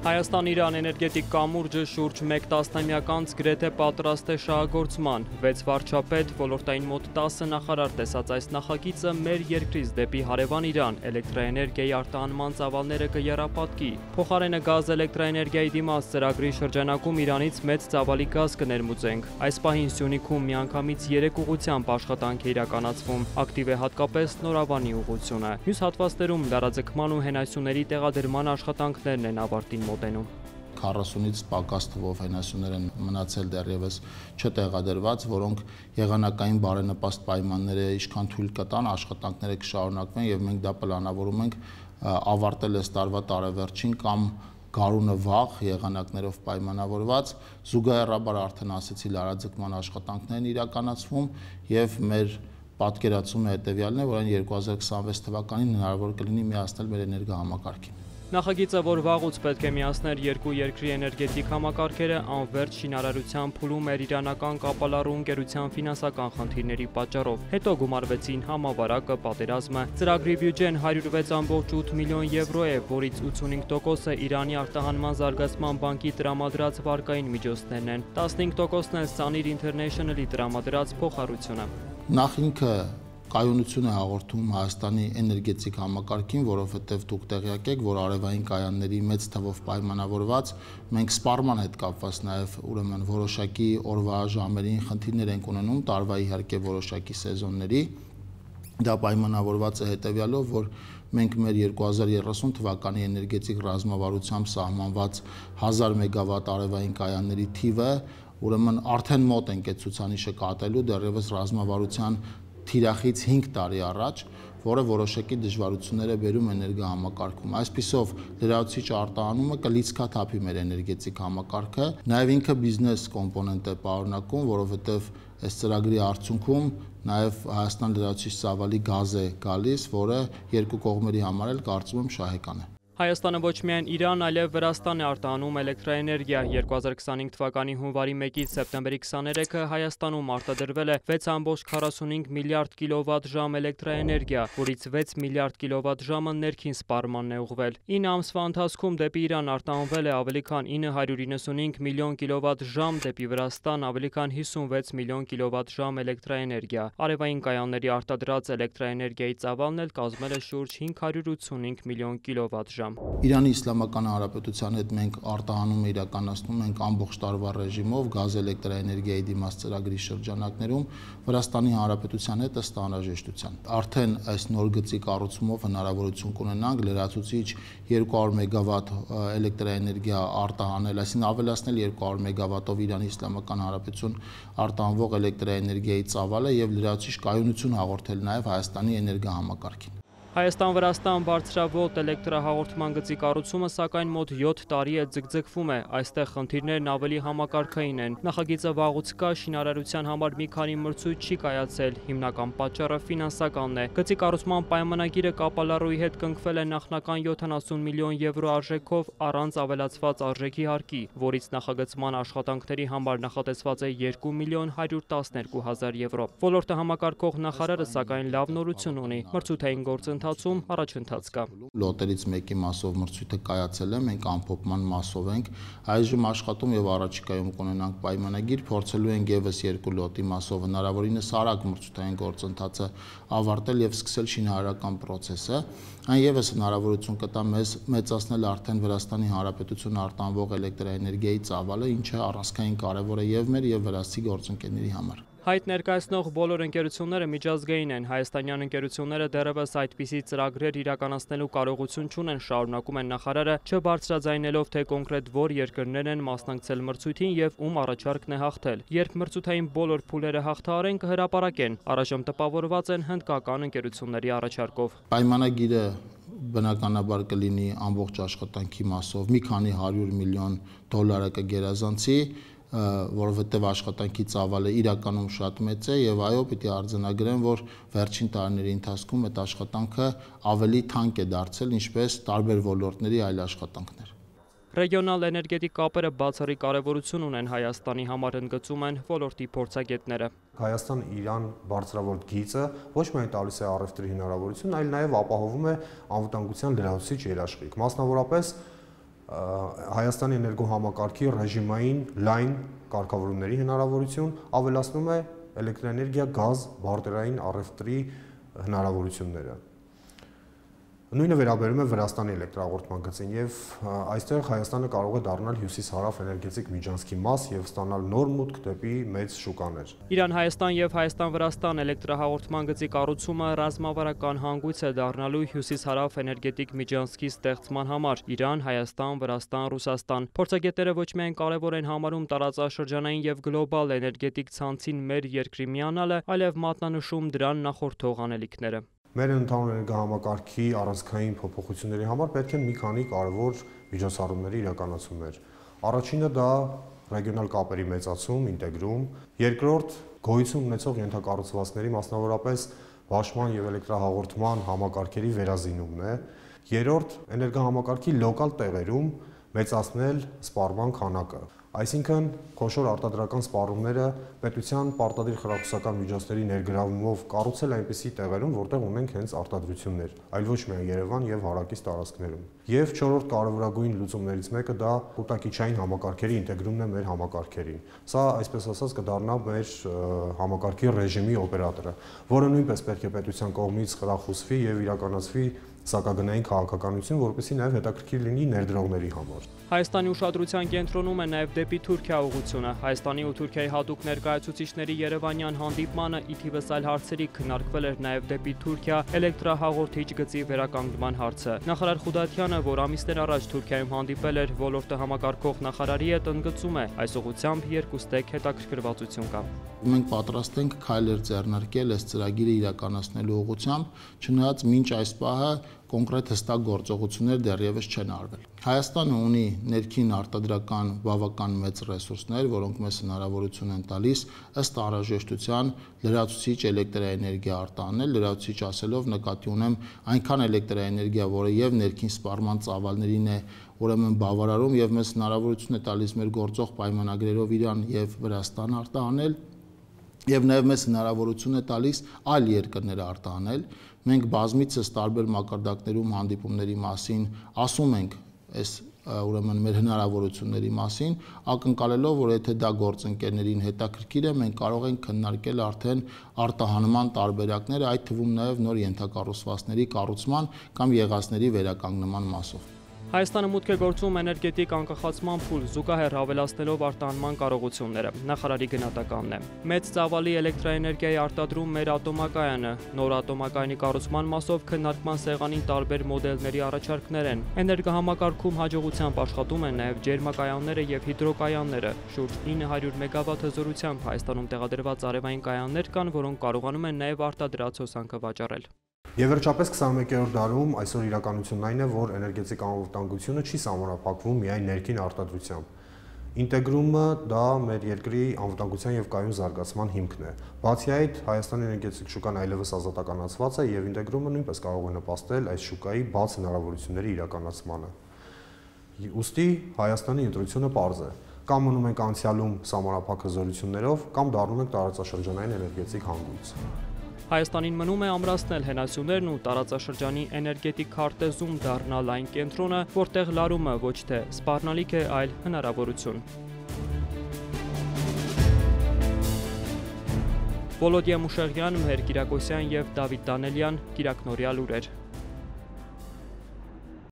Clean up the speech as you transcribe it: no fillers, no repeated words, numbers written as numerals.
Հայաստան-Իրան էներգետիկ կամուրջը շուրջ 1 տասնամյակ անց գրեթե պատրաստ է շահագործման։ 6 վարչապետ, ոլորտային մոտ 10 նախարար տեսած այս նախագիծը մեր երկրից դեպի հարևան Իրան էլեկտրաէներգիայի արտահանման ծավալները կեռապատկի։ Փոխարենը գազ էլեկտրաէներգիայի դիմաց ծրագրի շրջանակում Իրանից մեծ ծավալի գազ կներմուծենք։ Այս պահին Սյունիքում միանգամից 3 ուղղությամբ աշխատանք է իրականացվում։ Ակտիվ է հատկապես Նորավանի ուղղությունը։ Մյուս հատվածներում լարաձգման ու հենասյուների տեղադրման աշխատանքներն են ավարտին մոտենում։ 40-ից պակաս թվով հենասյուներ են մնացել դեռևս չտեղադրված, որոնք եղանակային բարենպաստ պայմանները ինչքան թույլ կտան, աշխատանքները կշարունակվեն եւ մենք դա պլանավորում ենք ավարտել այս տարվա տարեվերջին կամ գարունը վաղ եղանակներով պայմանավորված, զուգահեռաբար արդեն ասեցի լարաձգման աշխատանքներն իրականացվում եւ մեր պատկերացումը հետեւյալն է, որ այն 2026 թվականին հնարավոր կլինի միացնել մեր էներգահամակարգին։ Նախագիծը, որ վաղուց պետք է միացներ երկու երկրի էներգետիկ համակարգերը, անվերջ շինարարության փուլում էր իրանական կապալառու ընկերության ֆինանսական խնդիրների պատճառով։ Հետո գումարվեցին համավարակը, պատերազմը։ Ծրագրի բյուջեն 106.8 միլիոն եվրո է, որից 85%-ը Իրանի արտահանման զարգացման բանկի տրամադրած վարկային միջոցներն են։ 15%-ն է Sanir International-ի տրամադրած փոխառությունը։ Նախ ինքը կայունություն է հաղորդում Հայաստանի էներգետիկ համակարգին, որովհետև դուք տեղյակ եք, որ արևային կայանների մեծ թվով պայմանավորված մենք սպառման հետ կապված նաև ուրեմն որոշակի օրվա ժամերին խնդիրներ ենք ունենում, տարվա իհարկե որոշակի սեզոնների։ Դա պայմանավորված է հետևյալով, որ մենք մեր 2030 թվականի էներգետիկ ռազմավարությամբ սահմանված 1000 մեգավատ արևային կայանների թիվը ուրեմն արդեն մոտ ենք այդ ցուցանիշը կատարելու, դեռևս ռազմավարության թիրախից 5 տարի առաջ, որը որոշակի դժվարություններ է բերում էներգահամակարգում։ Այսպիսով լրացուցիչ արտահանումը կլիցքաթափի մեր էներգետիկ համակարգը, նաև ինքը բիզնես կոմպոնենտ է պարունակում, որովհետև այս ծրագրի արդյունքում նաև Հայաստան լրացուցիչ ծավալի գազ է գալիս, որը երկու կողմերի համար էլ կարծում եմ շահեկան է։ Հայաստանը ոչ միայն Իրան, այլև Վրաստան է արտահանում էլեկտրաէներգիա։ 2025 թվականի հունվարի 1-ից սեպտեմբերի 23-ը Հայաստանում արտադրվել է 6.45 միլիարդ կիլովատ-ժամ էլեկտրաէներգիա, որից 6 միլիարդ կիլովատ-ժամը ներքին սպառմանն է ուղղվել։ 9 ամսվա ընթացքում դեպի Իրան արտահանվել է ավելի քան 995 միլիոն կիլովատ-ժամ, դեպի Վրաստան ավելի քան 56 միլիոն կիլովատ-ժամ էլեկտրաէներգիա։ Արևային կայանների արտադրած էլեկտրաէներգիայի ծավալն էլ կազմել է շուրջ 585 միլիոն կիլովատ-ժամ։ Իրանի Իսլամական Հանրապետության հետ մենք արտահանումը իրականացնում ենք ամբողջ տարվա ռեժիմով գազ էլեկտրաէներգիայի դիմաց ծրագրի շրջանակներում Վրաստանի Հանրապետության հետ ըստ անհրաժեշտության։ Արդեն այս նոր գծի կառուցումով հնարավորություն կունենանք լրացուցիչ 200 մեգավատ էլեկտրաէներգիա արտահանել, այսինքն ավելացնել 200 մեգավատով Իրանի Իսլամական Հանրապետություն արտահանվող էլեկտրաէներգիայի ծավալը եւ լրացուցիչ կայունություն հաղորդել նաեւ Հայաստանի էներգահամակարգին։ Հայաստան-Վրաստան բարձրավոլտ էլեկտրահաղորդման գծի կառուցումը սակայն մոտ 7 տարի է ձգձգվում է, այստեղ խնդիրներն ավելի համակարգային են։ Նախագիծը վաղուց կա, շինարարության համար մի քանի մրցույթ չի կայացել, հիմնական պատճառը ֆինանսականն է։ Գծի կառուցման պայմանագիրը կապալառուի հետ կնքվել է նախնական 70 միլիոն եվրո արժեքով առանց ավելացված արժեքի հարկի, որից նախագծման աշխատանքների համար նախատեսված է 2 միլիոն 112 հազար եվրո։ Ոլորտը համակարգող նախարարը սակայն լավ նորություն ունի, մրցութային գործընթացում առաջընթաց կա։ Լոտերից մեկի մասով մրցույթը կայացել է, մենք ամփոփման մասով ենք այժմ աշխատում եւ առաջիկայում կունենանք պայմանագիր, փորձելու ենք եւս 2 լոտի մասով հնարավորինս արագ մրցութային գործընթացը ավարտել եւ սկսել շինարարական process-ը։ Այն եւս հնարավորություն կտա մեզ մեծացնել արդեն Վրաստանի Հանրապետություն արտանվող էլեկտրաէներգիայի ծավալը, ինչը առանցքային կարեւոր է եւ մեր եւ վրացի գործընկերների համար։ Հայտ ներկայացնող բոլոր ընկերությունները միջազգային են, հայաստանյան ընկերությունները դեռևս այդպիսի ծրագրեր իրականացնելու կարողություն չունեն, շարունակում են նախարարը, չբարձրաձայնելով, թե կոնկրետ որ երկրներ են մասնակցել մրցույթին եւ ում առաջարկն է հաղթել։ Երբ մրցութային բոլոր փուլերը հաղթահարեն, կհրապարակեն, առայժմ տպավորված են հնդկական ընկերությունների առաջարկով։ Պայմանագիրը բնականաբար կլինի ամբողջ աշխատանքի մասով մի քանի 100 միլիոն դոլարը կգերազանցի, որովհետև աշխատանքի ծավալը իրականում շատ մեծ է եւ այո, պիտի արձանագրեմ, որ վերջին տարիների ընթացքում այդ աշխատանքը ավելի թանկ է դարձել, ինչպես տարբեր ոլորտների այլ աշխատանքներ։ Ռեգիոնալ էներգետիկ կապերը բացառիկ կարևորություն ունեն Հայաստանի համար, ընդգծում են ոլորտի փորձագետները։ Հայաստան-Իրան բարձրավոլտ գիծը ոչ միայն տալիս է առևտրի հնարավորություն, այլ նաև ապահովում է անվտանգության լրացուցիչ երաշխիք։ Մասնավորապես Հայաստանի էներգոհամակարգի ռեժիմային լայն կարգավորումների հնարավորություն, ավելացնում է էլեկտրաէներգիա, գազ, բարտերային առևտրի հնարավորությունները։ Նույնը վերաբերում է Վրաստանի էլեկտրահաղորդման գծին եւ այստեղ Հայաստանը կարող է դառնալ հյուսիս-հարավ էներգետիկ միջանցքի մաս եւ ստանալ նոր մուտք դեպի մեծ շուկաներ։ Իրան-Հայաստան եւ Հայաստան-Վրաստան էլեկտրահաղորդման գծի կառուցումը ռազմավարական հանգույց է դառնալու հյուսիս-հարավ էներգետիկ միջանցքի ստեղծման համար։ Իրան, Հայաստան, Վրաստան, Ռուսաստան։ Փորձագետները ոչ միայն կարևոր են համարում տարածաշրջանային եւ գլոբալ էներգետիկ ցանցին մեր երկրի միանալը, այլև մատնանշում դրան նախորդող անելիքները։ Մեր ընդհանուր էներգոհամակարգի առանցքային փոփոխությունների համար պետք է մի քանի կարևոր միջոցառումների իրականացումներ։ Առաջինը դա ռեգիոնալ կապերի մեծացում, ինտեգրում, երկրորդ գոյություն ունեցող ենթակառուցվածքների, մասնավորապես վաշխման եւ էլեկտրահաղորդման համակարգերի վերազինումն է, երրորդ էներգոհամակարգի լոկալ տեղերում մեծացնել սպառման քանակը։ Այսինքն խոշոր արտադրական սպառումները պետության պարտադիր խրախուսական միջոցների ներգրավումով կառուցել այնպիսի տեղերում, որտեղ ունենք հենց արտադրություններ, այլ ոչ միայն Երևան եւ հարակից տարածքներում։ Եվ չորրորդ կարևորագույն լուծումներից մեկը դա կուտակիչային համակարգերի ինտեգրումն է մեր համակարգերին։ Սա, այսպես ասած, կդառնա մեր համակարգի ռեժիմի օպերատորը, որը նույնպես պետք է պետության կողմից խրախուսվի եւ իրականացվի սակագնային քաղաքականություն, որպեսզի նաև հետաքրքիր լինի ներդրողների համար։ Հայաստանի ուշադրության կենտրոնում է նաև դեպի Թուրքիա ուղղությունը։ Հայաստանի ու Թուրքիայի հատուկ ներկայացուցիչների երևանյան հանդիպմանը ի թիվս այլ հարցերի քննարկվել էր նաև դեպի Թուրքիա էլեկտրահաղորդիչ գծի վերականգնման հարցը։ Նախարար Խուդատյանը, որ ամիսներ առաջ Թուրքիայում հանդիպել էր ոլորտը համակարգող նախարարի հետ, ընդգծում է այս ուղղությամբ երկուստեք հետաքրքրվածություն կա։ Մենք պատրաստ ենք քայլեր ձեռնարկել այս ծրագիրը իրականացնելու ուղղությամբ, չնայած մինչ այս պահը կոնկրետ հստակ գործողություններ դեռևս չեն արվել։ Հայաստանը ունի ներքին արտադրական բավական մեծ ռեսուրսներ, որոնք մեզ հնարավորություն են տալիս ըստ անհրաժեշտության լրացուցիչ էլեկտրաէներգիա արտահանել, լրացուցիչ ասելով նկատի ունեմ այնքան էլեկտրաէներգիա, որը եւ ներքին սպառման ծավալներին է ուրեմն բավարարում եւ մեզ հնարավորություն է տալիս մեր գործող պայմանագրերով Իրան եւ Վրաստան արտահանել եւ նաեւ մեզ հնարավորություն է տալիս այլ երկրներ արտահանել։ Մենք բազմիցս տարբեր մակարդակներում հանդիպումների մասին ասում ենք այս ուրեմն մեր հնարավորությունների մասին, ակնկալելով, որ եթե դա գործընկերներին հետաքրքիր է, մենք կարող ենք քննարկել արդեն արտահանման տարբերակները, այդ թվում նաեւ նոր ենթակառուցվածքների կառուցման կամ եղածների վերականգնման մասով։ Հայաստանը մուտք է գործում էներգետիկ անկախացման փուլ, զուգահեռ ավելացնելով արտահանման կարողությունները։ Նախարարի գնահատականն է։ Մեծ ծավալի էլեկտրաէներգիայի արտադրում մեր ատոմակայանը, նոր ատոմակայանի կառուցման մասով քննարկման սեղանին տարբեր մոդելների առաջարկներ են։ Էներգոհամակարգում հաջողությամբ աշխատում են նաև ջերմակայանները եւ հիդրոկայանները։ Շուրջ 900 մեգավատ հզորությամբ Հայաստանում տեղադրված արևային կայաններ կան, որոնք կարողանում են նաև արտադրած հոսանքը վաճառել։ Եվ վերջապես 21-րդ դարում այսօր իրականությունն այն է, որ էներգետիկ անվտանգությունը չի սահմանափակվում միայն ներքին արտադրությամբ։ Ինտեգրումը դա մեր երկրի անվտանգության եւ կայուն զարգացման հիմքն է։ Բացի այդ, Հայաստանի էներգետիկ շուկան այլևս ազատականացված է եւ ինտեգրումը նույնպես կարող է նպաստել այս շուկայի բաց հնարավորությունների իրականացմանը։ Ուստի Հայաստանի ընտրությունը պարզ է։ Կամ մնում ենք անցյալում սահմանափակ հզորություններով, կամ դառնում ենք տարածաշրջանային էներգետիկ հանգույց։ Հայաստանին մնում է ամրացնել հենասյուներն ու տարածաշրջանի էներգետիկ քարտեզում դառնալ այն կենտրոնը, որտեղ լարումը ոչ թե սպառնալիք է, այլ հնարավորություն։ Վոլոդիա Մուշեղյան, Մհեր Կիրակոսյան եւ Դավիթ Դանելյան, Կիրակնորյա լուրեր։